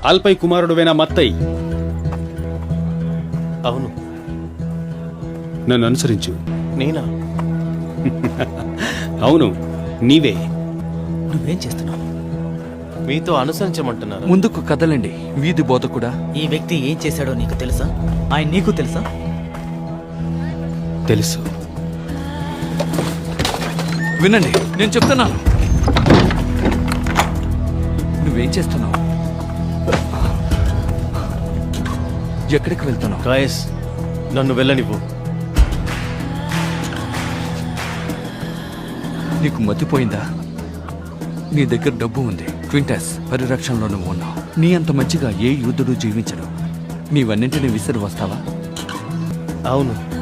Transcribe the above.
ఆల్పై కుమారుడువైన మత్తై. అవును. నన్ను అనుసరించు. నేనా? అవును, నీవే. నువ్వేం చేస్తున్నావు? మీతో అనుసరించమంటున్నారా? ముందుకు కదలండి వీధి బోధకుడా. ఈ వ్యక్తి ఏం చేశాడో నీకు తెలుసా? ఆయన నీకు తెలుసా? తెలుసు. వినండి, నేను చెప్తున్నాను. నువ్వేం చేస్తున్నావు? ఎక్కడికి వెళ్తున్నావు? గాయస్, నన్ను వెళ్ళనివ్వు. నీకు మతిపోయిందా? నీ దగ్గర డబ్బు ఉంది, క్వింటస్ పరిరక్షణలో నువ్వు ఉన్నావు. నీ అంత మంచిగా ఏ యూదుడు జీవించడు. నీవన్నింటినీ విసిరి వస్తావా? అవును.